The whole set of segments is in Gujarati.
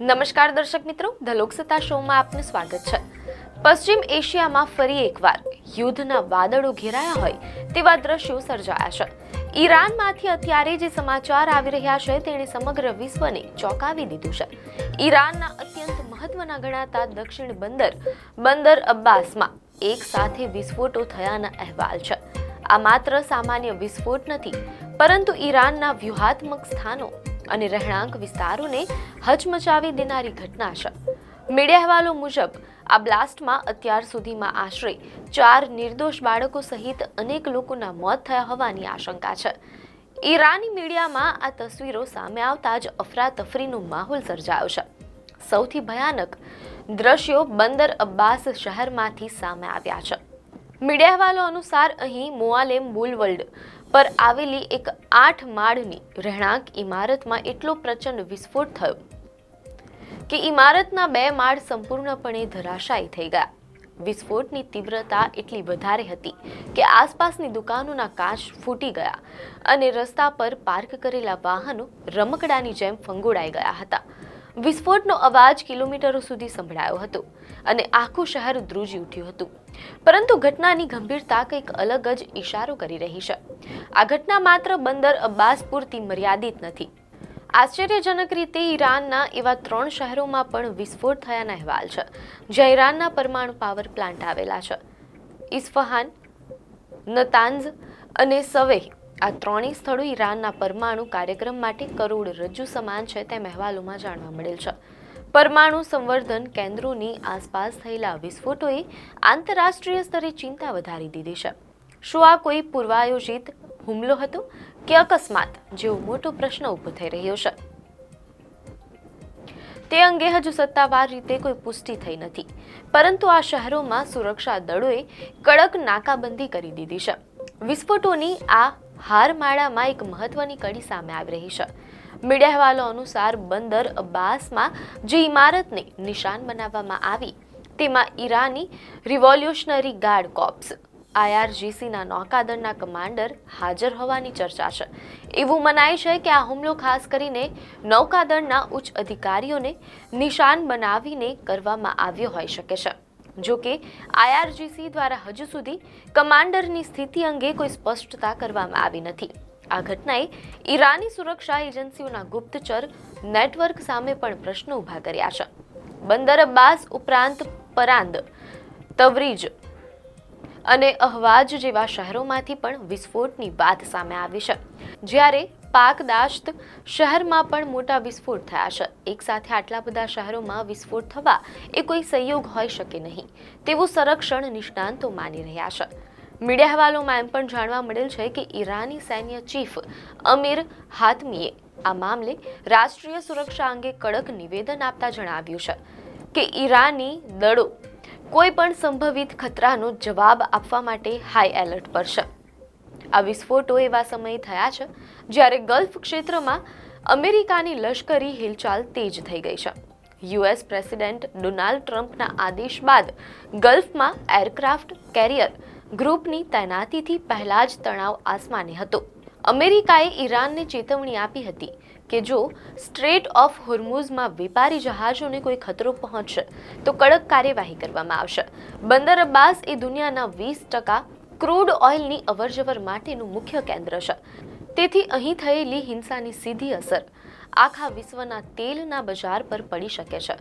નમસ્કાર દર્શક મિત્રો, ધ લોકસત્તા શોમાં આપનું સ્વાગત છે। પશ્ચિમ એશિયામાં ફરી એકવાર યુદ્ધના વાદળો ઘેરાયા હોય તેવા દ્રશ્યો સર્જાયા છે। ઈરાનમાંથી અત્યારે જે સમાચાર આવી રહ્યા છે તેણે સમગ્ર વિશ્વને ચોંકાવી દીધું છે। ઈરાનના અત્યંત મહત્વના ગણાતા દક્ષિણ બંદર અબ્બાસમાં એક સાથે વિસ્ફોટો થયાના અહેવાલ છે। આ માત્ર સામાન્ય વિસ્ફોટ નથી, પરંતુ ઈરાનના વ્યૂહાત્મક સ્થાનો અને રહેણાંક વિસ્તારોને હચમચાવી દેનારી ઘટના છે। મીડિયા અહેવાલો મુજબ આ બ્લાસ્ટમાં અત્યાર સુધીમાં આશરે 4 નિર્દોષ બાળકો સહિત અનેક લોકોના મોત થયા હોવાની આશંકા છે। ઈરાની મીડિયામાં આ તસવીરો સામે આવતા જ અફરાતફરીનો માહોલ સર્જાયો છે। સૌથી ભયાનક દ્રશ્યો બંદર અબ્બાસ શહેરમાંથી સામે આવ્યા છે। મીડિયા અહેવાલો અનુસાર અહીં મોઆલેમ બુલવર્લ્ડ પર આવેલી એક 8 માળની રહેણાંક ઇમારતમાં એટલો પ્રચંડ વિસ્ફોટ થયો કે ઇમારતના 2 માળ સંપૂર્ણપણે ધરાશાયી થઈ ગયા। વિસ્ફોટની તીવ્રતા એટલી વધારે હતી કે આસપાસની દુકાનોના કાચ ફૂટી ગયા અને રસ્તા પર પાર્ક કરેલા વાહનો રમકડાની જેમ ફંગોળાઈ ગયા હતા। વિસ્ફોટનો અવાજ કિલોમીટરો સુધી સંભળાયો હતો અને આખું શહેર ધ્રુજી ઉઠ્યું હતું, પરંતુ ઘટનાની ગંભીરતા કંઈક અલગ જ ઇશારો કરી રહી છે। આ ઘટના માત્ર બંદર અબ્બાસ પૂરતી મર્યાદિત નથી। આશ્ચર્યજનક રીતે ઈરાનના એવા 3 શહેરોમાં પણ વિસ્ફોટ થયાના અહેવાલ છે જ્યાં ઈરાનના પરમાણુ પાવર પ્લાન્ટ આવેલા છે। ઇસ્ફહાન, નતાન્ઝ અને સવેહ, આ 3 સ્થળો ઈરાનના પરમાણુ કાર્યક્રમ માટે કરોડરજ્જુ સમાન છે તેમ અહેવાલોમાં જાણવા મળેલ છે। પરમાણુ સંવર્ધન કેન્દ્રોની આસપાસ થયેલા વિસ્ફોટોએ આંતરરાષ્ટ્રીય સ્તરે ચિંતા વધારી દીધી છે। શું આ કોઈ પૂર્વાયોજિત હુમલો હતો કે અકસ્માત જેવો મોટો પ્રશ્ન ઊભો થઈ રહ્યો છે। તે અંગે હજુ સત્તાવાર રીતે કોઈ પુષ્ટિ થઈ નથી, પરંતુ આ શહેરોમાં સુરક્ષા દળોએ કડક નાકાબંધી કરી દીધી છે। વિસ્ફોટોની આ હારમાળામાં એક મહત્વની કડી સામે આવી રહી છે। મીડિયા અહેવાલો અનુસાર બંદર અબ્બાસમાં જે ઇમારતને નિશાન બનાવવામાં આવી તેમાં ઈરાની રિવોલ્યુશનરી ગાર્ડ કોર્પ્સ IRGCના નૌકાદળના કમાન્ડર હાજર હોવાની ચર્ચા છે। એવું મનાય છે કે આ હુમલો ખાસ કરીને નૌકાદળના ઉચ્ચ અધિકારીઓને નિશાન બનાવીને કરવામાં આવ્યો હોઈ શકે છે। જો કે IRGC દ્વારા હજુ સુધી કમાન્ડરની સ્થિતિ અંગે કોઈ સ્પષ્ટતા કરવામાં આવી નથી। આ ઘટનાએ ઈરાની સુરક્ષા એજન્સીઓના ગુપ્તચર નેટવર્ક સામે પણ પ્રશ્નો ઊભા કર્યા છે। બંદર અબ્બાસ ઉપરાંત પરાંદ, તવરીજ અને અહવાજ જેવા શહેરોમાંથી પણ વિસ્ફોટની વાત સામે આવી છે, જ્યારે પાકદાશ્ત શહેરમાં પણ મોટા વિસ્ફોટ થયા છે। એક સાથે આટલા બધા શહેરોમાં વિસ્ફોટ થવા એ કોઈ સંયોગ હોઈ શકે નહીં તેવું સંરક્ષણ નિષ્ણાંતો માની રહ્યા છે। મીડિયા અહેવાલોમાં એમ પણ જાણવા મળેલ છે કે ઈરાની સૈન્ય ચીફ અમીર હાતમીએ આ મામલે રાષ્ટ્રીય સુરક્ષા અંગે કડક નિવેદન આપતા જણાવ્યું છે કે ઈરાની દળો કોઈ પણ સંભવિત ખતરાનો જવાબ આપવા માટે હાઈ એલર્ટ પર છે। આ વિસ્ફોટો એવા સમયે થયા છે જ્યારે ગલ્ફ ક્ષેત્રમાં અમેરિકાની લશ્કરી હિલચાલ તેજ થઈ ગઈ છે। US પ્રેસિડેન્ટ ડોનાલ્ડ ટ્રમ્પના આદેશ બાદ ગલ્ફમાં એરક્રાફ્ટ કેરિયર ગ્રુપની તૈનાતીથી પહેલા જ તણાવ આસમાને હતો। અમેરિકાએ ઈરાનને ચેતવણી આપી હતી કે જો સ્ટ્રેટ ઓફ હોર્મુઝમાં વેપારી જહાજોને કોઈ ખતરો પહોંચશે તો કડક કાર્યવાહી કરવામાં આવશે। બંદર અબ્બાસ એ દુનિયાના 20% ક્રૂડ ઓઇલની અવરજવર માટેનું મુખ્ય કેન્દ્ર છે, તેથી અહીં થયેલી હિંસાની સીધી અસર આખા વિશ્વના તેલના બજાર પર પડી શકે છે।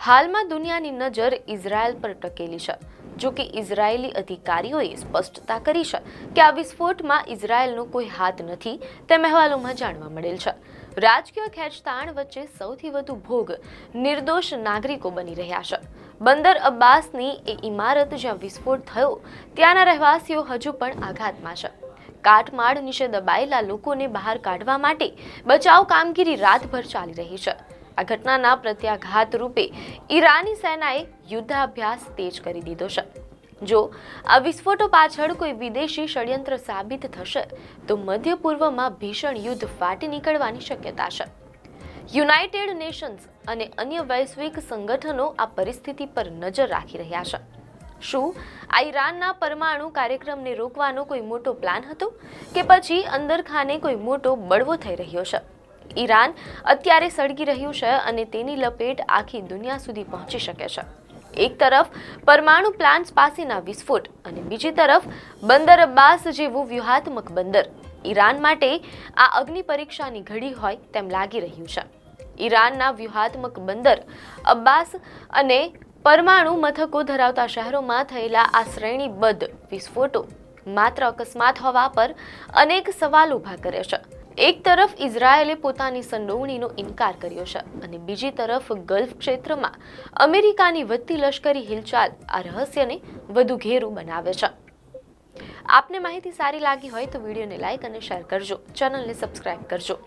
હાલમાં દુનિયાની નજર ઇઝરાયલ પર ટકેલી છે। જો કે ઇઝરાયેલી અધિકારીઓએ સ્પષ્ટતા કરી છે કે આ વિસ્ફોટમાં ઇઝરાયેલનો કોઈ હાથ નથી તેમ અહેવાલોમાં જાણવા મળેલ છે। રાજકીય ખેંચતાણ વચ્ચે સૌથી વધુ ભોગ નિર્દોષ નાગરિકો બની રહ્યા છે। બંદર અબ્બાસની એ ઇમારત જ્યાં વિસ્ફોટ થયો ત્યાંના રહેવાસીઓ હજુ પણ આઘાતમાં છે। કાટમાળ નીચે દબાયેલા લોકોને બહાર કાઢવા માટે બચાવ કામગીરી રાતભર ચાલી રહી છે। આ ઘટનાના પ્રત્યાઘાત રૂપે ઈરાની સેનાએ યુદ્ધાભ્યાસ તેજ કરી દીધો છે। જો આ વિસ્ફોટો પાછળ કોઈ વિદેશી ષડયંત્ર સાબિત થશે તો મધ્ય પૂર્વમાં ભીષણ યુદ્ધ ફાટી નીકળવાની શક્યતા છે। યુનાઇટેડ નેશન્સ અને અન્ય વૈશ્વિક સંગઠનો આ પરિસ્થિતિ પર નજર રાખી રહ્યા છે। શું આ ઈરાનના પરમાણુ કાર્યક્રમને રોકવાનો કોઈ મોટો પ્લાન હતો કે પછી અંદરખાને કોઈ મોટો બળવો થઈ રહ્યો છે? ઈરાન અત્યારે સળગી રહ્યું છે અને તેની લપેટ આખી દુનિયા સુધી પહોંચી શકે છે. એક તરફ પરમાણુ પ્લાન્ટ્સ પાસેના વિસ્ફોટ અને બીજી તરફ બંદર અબ્બાસ જેવું વ્યૂહાત્મક બંદર. ઈરાન માટે આ અગ્નિ પરીક્ષાની ઘડી હોય તેમ લાગી રહ્યું છે. ઈરાનના વ્યૂહાત્મક બંદર અબ્બાસ અને પરમાણુ મથકો ધરાવતા શહેરોમાં થયેલા આ શ્રેણીબદ્ધ વિસ્ફોટો માત્ર અકસ્માત હોવા પર અનેક સવાલ ઊભા કરે છે. એક તરફ ઇઝરાયેલે પોતાની સંડોવણીનો ઇનકાર કર્યો છે અને બીજી તરફ ગલ્ફ ક્ષેત્રમાં અમેરિકાની વધતી લશ્કરી હિલચાલ આ રહસ્યને વધુ ઘેરું બનાવે છે. આપને માહિતી સારી લાગી હોય તો વિડીયોને લાઇક અને શેર કરજો, ચેનલને સબસ્ક્રાઇબ કરજો.